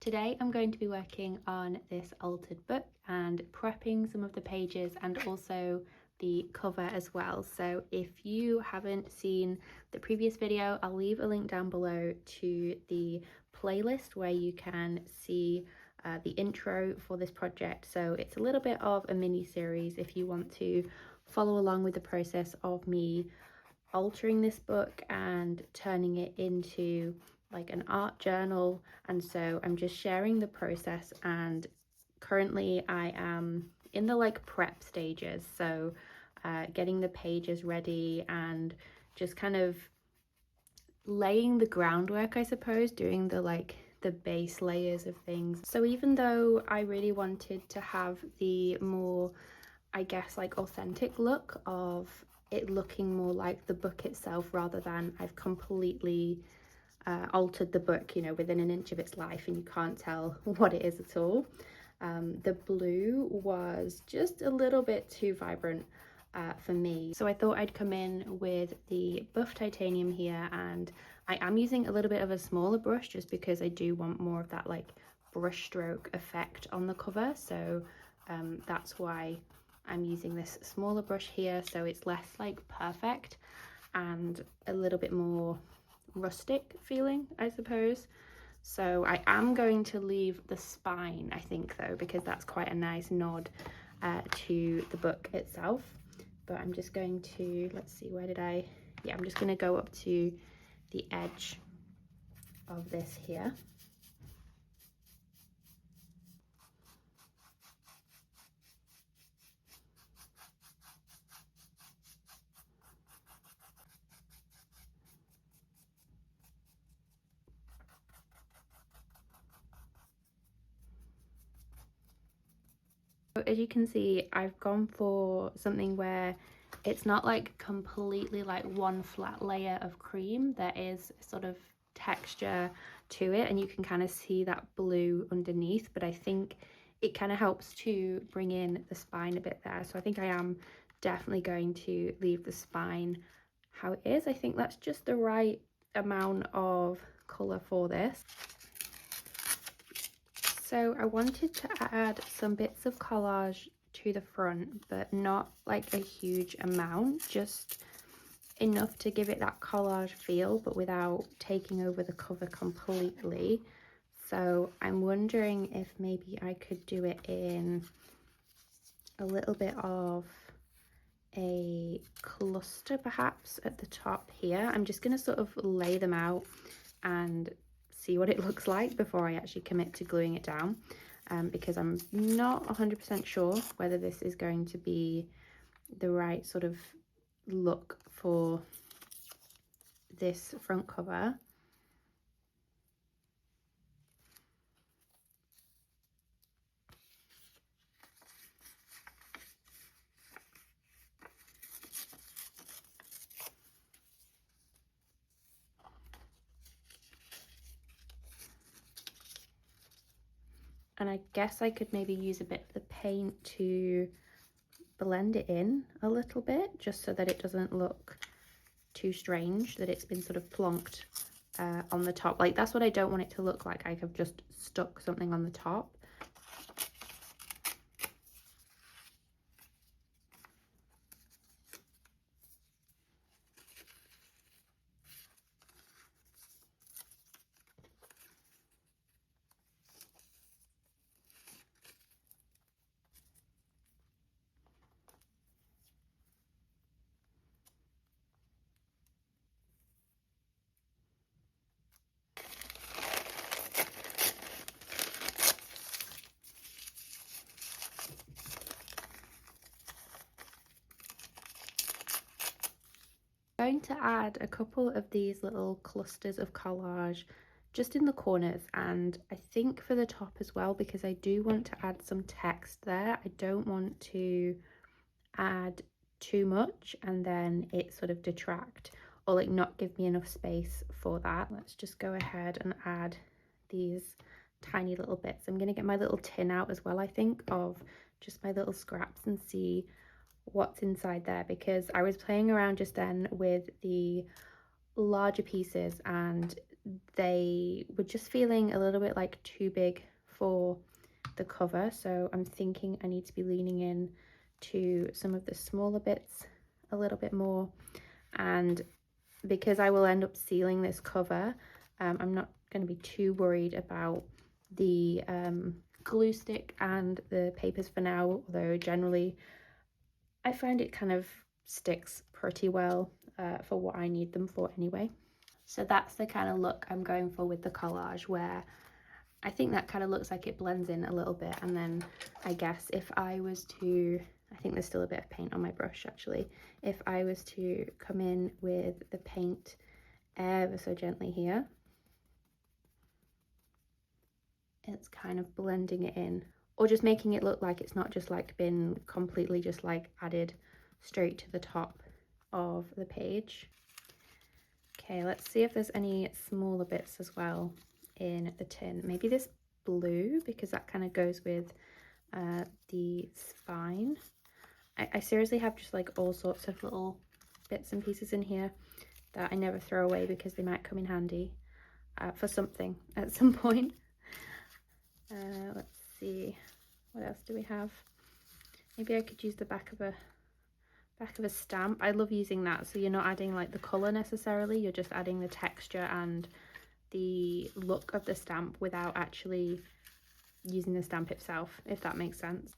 Today I'm going to be working on this altered book and prepping some of the pages and also the cover as well. So if you haven't seen the previous video, I'll leave a link down below to the playlist where you can see the intro for this project. So it's a little bit of a mini series if you want to follow along with the process of me altering this book and turning it into like an art journal. And so I'm just sharing the process, and currently I am in the like prep stages, so getting the pages ready and just kind of laying the groundwork, I suppose, doing the base layers of things. So even though I really wanted to have the more, I guess, like authentic look of it looking more like the book itself rather than I've completely altered the book, you know, within an inch of its life and you can't tell what it is at all. The blue was just a little bit too vibrant for me, so I thought I'd come in with the buff titanium here, and I am using a little bit of a smaller brush just because I do want more of that like brush stroke effect on the cover. So that's why I'm using this smaller brush here, so it's less like perfect and a little bit more rustic feeling, I suppose. So I am going to leave the spine, I think, though, because that's quite a nice nod to the book itself. But I'm just going to, let's see, I'm just going to go up to the edge of this here. As you can see, I've gone for something where it's not like completely like one flat layer of cream. There is sort of texture to it, and you can kind of see that blue underneath, but I think it kind of helps to bring in the spine a bit there. So I think I am definitely going to leave the spine how it is. I think that's just the right amount of colour for this. So I wanted to add some bits of collage to the front, but not like a huge amount, just enough to give it that collage feel, but without taking over the cover completely. So I'm wondering if maybe I could do it in a little bit of a cluster perhaps at the top here. I'm just going to sort of lay them out and see what it looks like before I actually commit to gluing it down, because I'm not 100% sure whether this is going to be the right sort of look for this front cover. And I guess I could maybe use a bit of the paint to blend it in a little bit, just so that it doesn't look too strange that it's been sort of plonked on the top. Like, that's what I don't want it to look like. I have just stuck something on the top. Going to add a couple of these little clusters of collage just in the corners, and I think for the top as well, because I do want to add some text there. I don't want to add too much and then it sort of detract or like not give me enough space for that. Let's just go ahead and add these tiny little bits. I'm going to get my little tin out as well, I think, of just my little scraps and see what's inside there, because I was playing around just then with the larger pieces and they were just feeling a little bit like too big for the cover, so I'm thinking I need to be leaning in to some of the smaller bits a little bit more. And because I will end up sealing this cover, I'm not going to be too worried about the glue stick and the papers for now, although generally I find it kind of sticks pretty well for what I need them for anyway. So that's the kind of look I'm going for with the collage, where I think that kind of looks like it blends in a little bit. And then I guess if I was to, I think there's still a bit of paint on my brush actually, if I was to come in with the paint ever so gently here, it's kind of blending it in, or just making it look like it's not just like been completely just like added straight to the top of the page. Okay, let's see if there's any smaller bits as well in the tin. Maybe this blue, because that kind of goes with the spine. I seriously have just like all sorts of little bits and pieces in here that I never throw away because they might come in handy for something at some point. Let's see, what else do we have? Maybe I could use the back of a stamp. I love using that, so you're not adding like the color necessarily, you're just adding the texture and the look of the stamp without actually using the stamp itself, if that makes sense.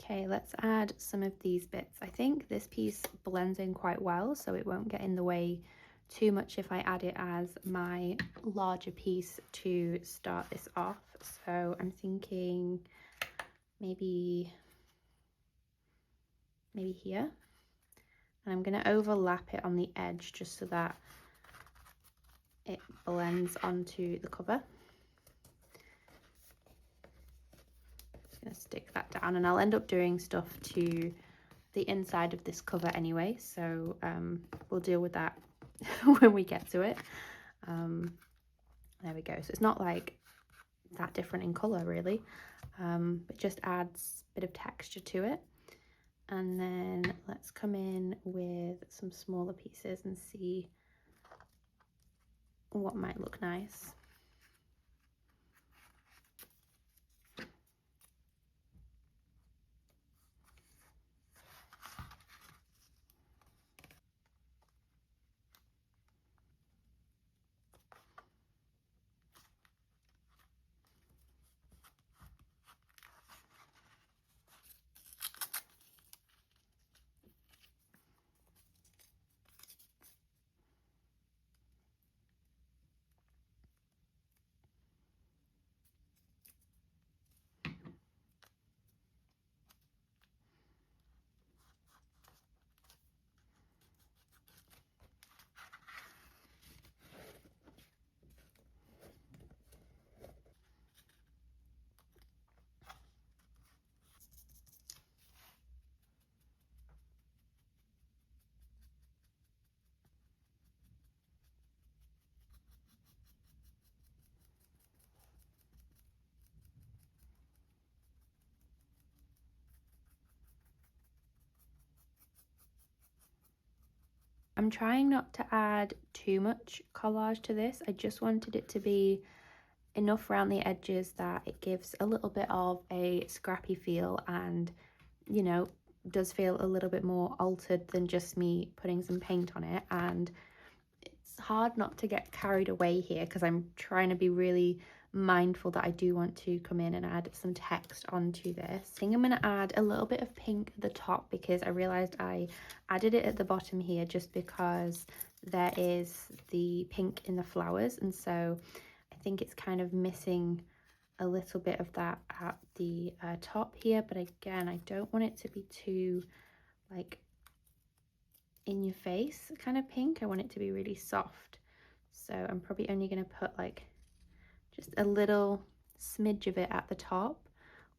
Okay, let's add some of these bits. I think this piece blends in quite well, so it won't get in the way too much if I add it as my larger piece to start this off. So I'm thinking maybe here, and I'm going to overlap it on the edge just so that it blends onto the cover. Just going to stick that down, and I'll end up doing stuff to the inside of this cover anyway, so we'll deal with that when we get to it. There we go. So it's not like that different in color really, but just adds a bit of texture to it. And then let's come in with some smaller pieces and see what might look nice. I'm trying not to add too much collage to this. I just wanted it to be enough around the edges that it gives a little bit of a scrappy feel, and you know, does feel a little bit more altered than just me putting some paint on it. And it's hard not to get carried away here because I'm trying to be really mindful that I do want to come in and add some text onto this. I think I'm going to add a little bit of pink at the top because I realized I added it at the bottom here just because there is the pink in the flowers, and so I think it's kind of missing a little bit of that at the top here. But again, I don't want it to be too like in your face kind of pink. I want it to be really soft, so I'm probably only going to put like just a little smidge of it at the top,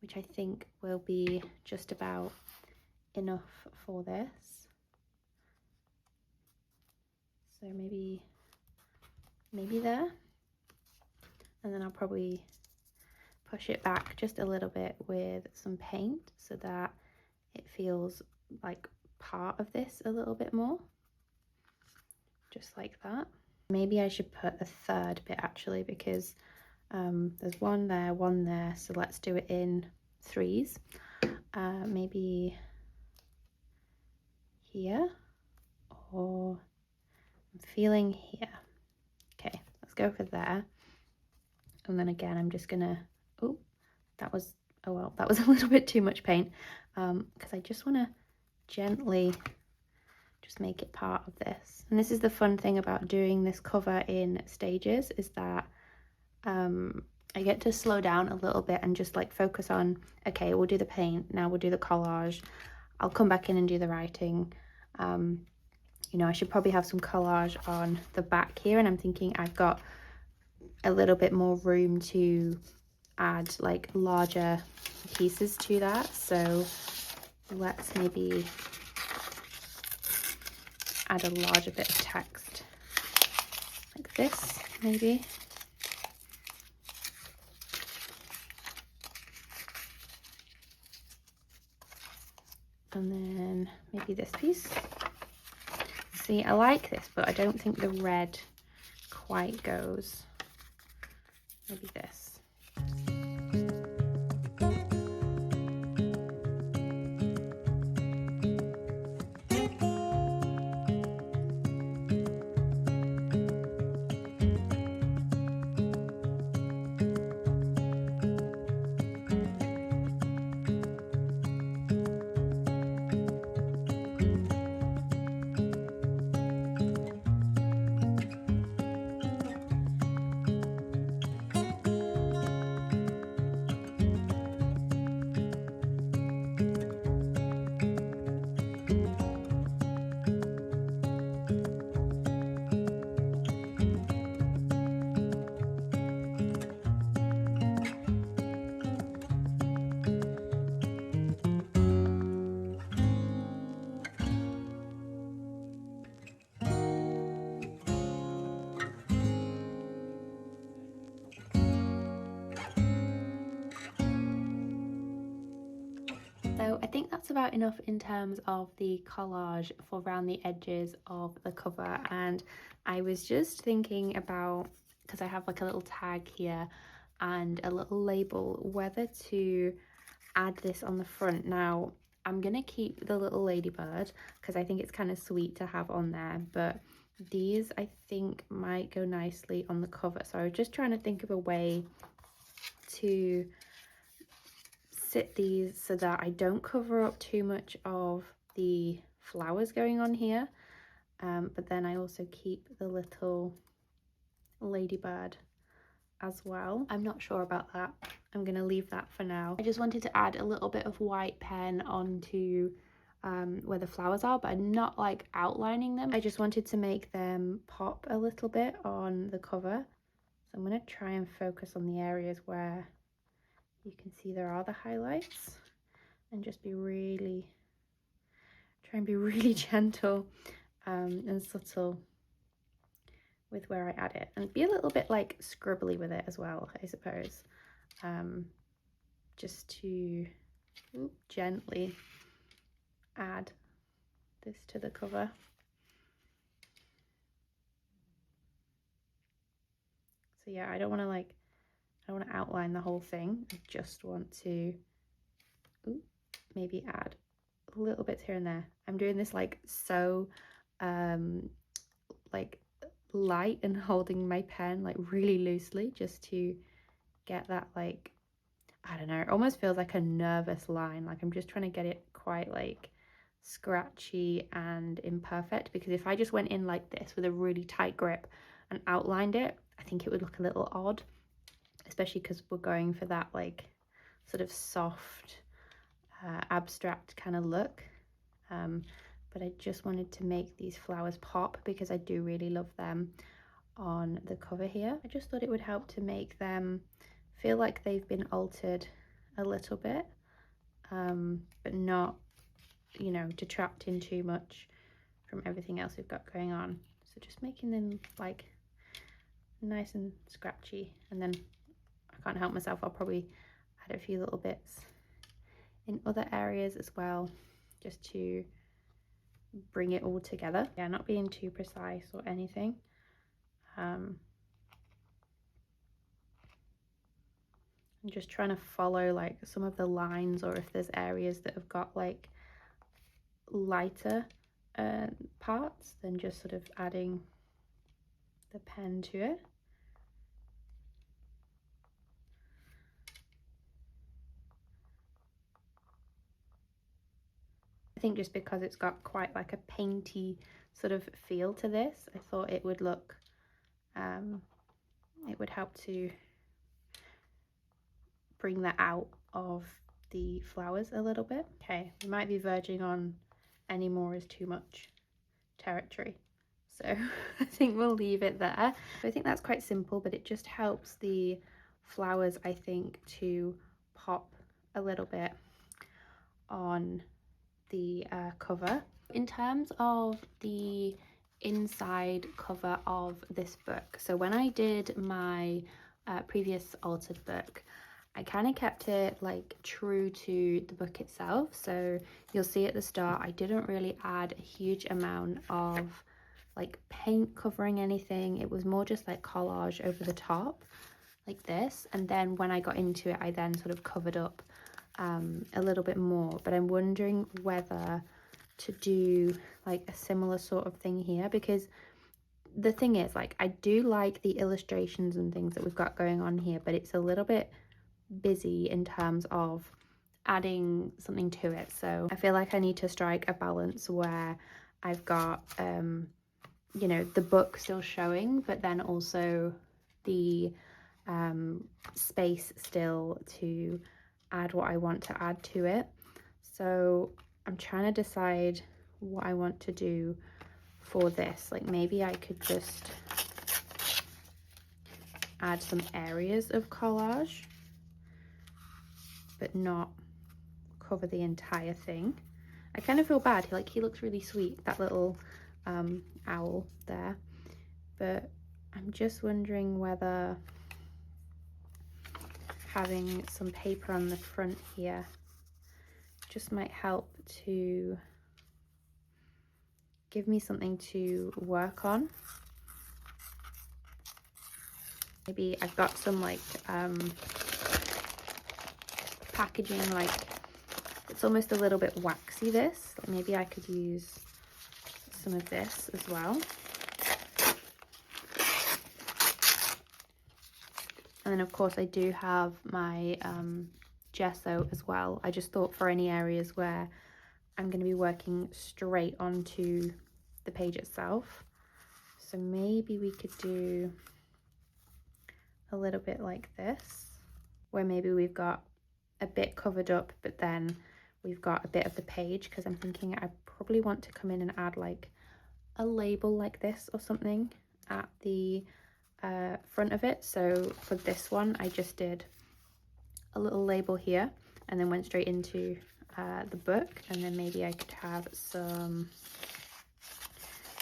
which I think will be just about enough for this. So maybe there, and then I'll probably push it back just a little bit with some paint so that it feels like part of this a little bit more, just like that. Maybe I should put a third bit actually, because there's one there, so let's do it in threes. Maybe here, or I'm feeling here. Okay, let's go for there. And then again, I'm just gonna, oh, that was, oh well, that was a little bit too much paint, because I just want to gently just make it part of this. And this is the fun thing about doing this cover in stages, is that I get to slow down a little bit and just like focus on, okay, we'll do the paint, now we'll do the collage, I'll come back in and do the writing. You know, I should probably have some collage on the back here, and I'm thinking I've got a little bit more room to add like larger pieces to that, so let's maybe add a larger bit of text like this, maybe. And then maybe this piece. See, I like this, but I don't think the red quite goes. Maybe this. So I think that's about enough in terms of the collage for around the edges of the cover. And I was just thinking about, because I have like a little tag here and a little label, whether to add this on the front. Now I'm gonna keep the little ladybird because I think it's kind of sweet to have on there, but these I think might go nicely on the cover. So I was just trying to think of a way to sit these so that I don't cover up too much of the flowers going on here, but then I also keep the little ladybird as well. I'm not sure about that. I'm gonna leave that for now. I just wanted to add a little bit of white pen onto where the flowers are, but I'm not like outlining them. I just wanted to make them pop a little bit on the cover. So I'm gonna try and focus on the areas where you can see there are the highlights, and just be really, try and be really gentle and subtle with where I add it, and be a little bit like scribbly with it as well, I suppose, just to gently add this to the cover. So yeah, I don't want to outline the whole thing. I just want to maybe add little bits here and there. I'm doing this like so like light and holding my pen like really loosely, just to get that, like, I don't know, it almost feels like a nervous line, like I'm just trying to get it quite like scratchy and imperfect, because if I just went in like this with a really tight grip and outlined it, I think it would look a little odd, especially because we're going for that like sort of soft abstract kind of look. But I just wanted to make these flowers pop because I do really love them on the cover here. I just thought it would help to make them feel like they've been altered a little bit, but not, you know, detracting too much from everything else we've got going on. So just making them like nice and scratchy, and then I can't help myself, I'll probably add a few little bits in other areas as well, just to bring it all together. Yeah, not being too precise or anything. I'm just trying to follow like some of the lines, or if there's areas that have got like lighter parts, then just sort of adding the pen to it. I think just because it's got quite like a painty sort of feel to this, I thought it would look, it would help to bring that out of the flowers a little bit. Okay, we might be verging on any more is too much territory, so I think we'll leave it there. I think that's quite simple, but it just helps the flowers, I think, to pop a little bit on the cover. In terms of the inside cover of this book, so when I did my previous altered book, I kind of kept it like true to the book itself. So you'll see at the start I didn't really add a huge amount of like paint covering anything. It was more just like collage over the top like this, and then when I got into it I then sort of covered up a little bit more. But I'm wondering whether to do like a similar sort of thing here, because the thing is, like, I do like the illustrations and things that we've got going on here, but it's a little bit busy in terms of adding something to it. So I feel like I need to strike a balance where I've got you know, the book still showing, but then also the space still to add what I want to add to it. So I'm trying to decide what I want to do for this. Like, maybe I could just add some areas of collage but not cover the entire thing. I kind of feel bad, like he looks really sweet, that little owl there, but I'm just wondering whether having some paper on the front here just might help to give me something to work on. Maybe I've got some like packaging, like it's almost a little bit waxy, this. Like, maybe I could use some of this as well. And then of course I do have my gesso as well. I just thought for any areas where I'm going to be working straight onto the page itself. So maybe we could do a little bit like this, where maybe we've got a bit covered up, but then we've got a bit of the page, because I'm thinking I probably want to come in and add like a label like this or something at the front of it. So for this one I just did a little label here and then went straight into the book, and then maybe I could have some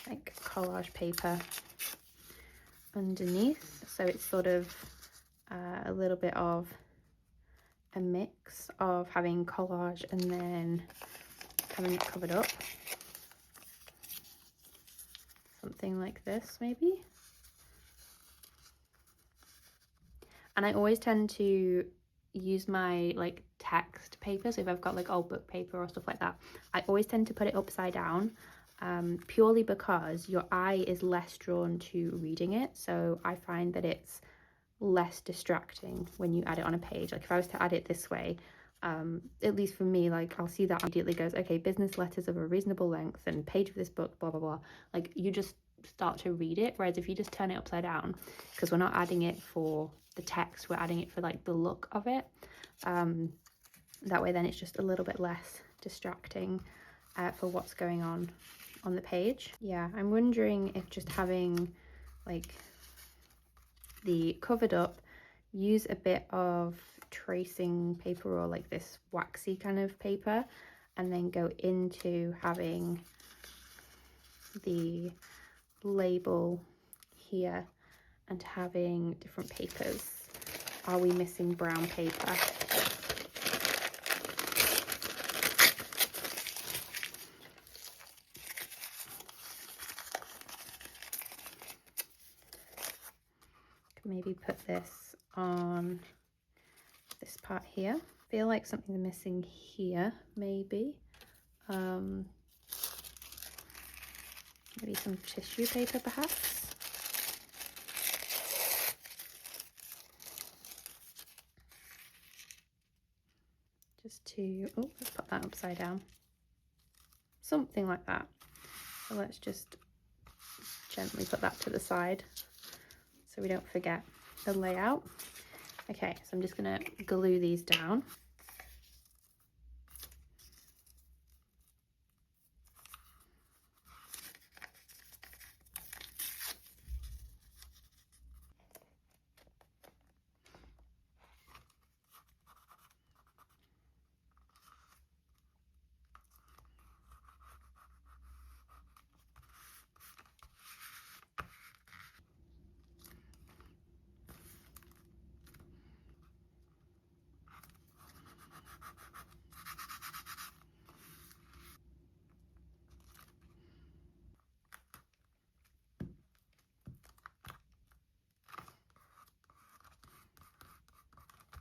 like collage paper underneath, so it's sort of a little bit of a mix of having collage and then having it covered up, something like this maybe. And I always tend to use my like text paper, so if I've got like old book paper or stuff like that, I always tend to put it upside down, purely because your eye is less drawn to reading it. So I find that it's less distracting when you add it on a page. Like if I was to add it this way, at least for me, like I'll see that immediately goes, okay, business letters of a reasonable length and page of this book, blah blah blah. Like you just start to read it. Whereas if you just turn it upside down, because we're not adding it for the text, we're adding it for like the look of it, that way then it's just a little bit less distracting for what's going on the page. Yeah, I'm wondering if just having like the covered up, use a bit of tracing paper or like this waxy kind of paper, and then go into having the label here and having different papers. Are we missing brown paper? Maybe put this on this part here. Feel like something's missing here, maybe. Maybe some tissue paper perhaps. Just to, oh, let's put that upside down. Something like that. So let's just gently put that to the side so we don't forget the layout. Okay, so I'm just gonna glue these down.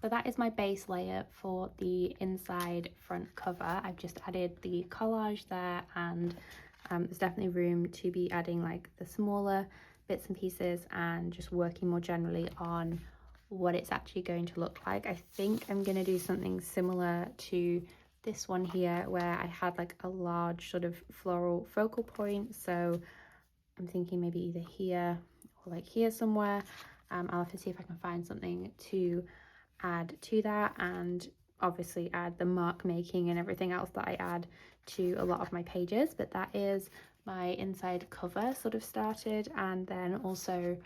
So that is my base layer for the inside front cover. I've just added the collage there, and there's definitely room to be adding like the smaller bits and pieces and just working more generally on what it's actually going to look like. I think I'm going to do something similar to this one here where I had like a large sort of floral focal point. So I'm thinking maybe either here or like here somewhere. I'll have to see if I can find something to add to that, and obviously add the mark making and everything else that I add to a lot of my pages. But that is my inside cover sort of started, and then also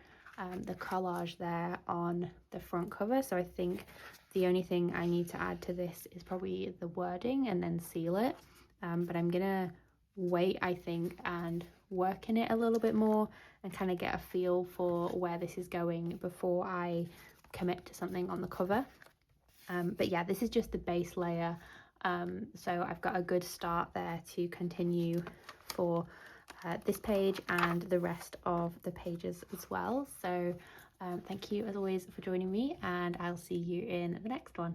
the collage there on the front cover. So I think the only thing I need to add to this is probably the wording and then seal it, but I'm gonna wait, I think, and work in it a little bit more and kind of get a feel for where this is going before I commit to something on the cover. But yeah, this is just the base layer, so I've got a good start there to continue for this page and the rest of the pages as well. So thank you as always for joining me, and I'll see you in the next one.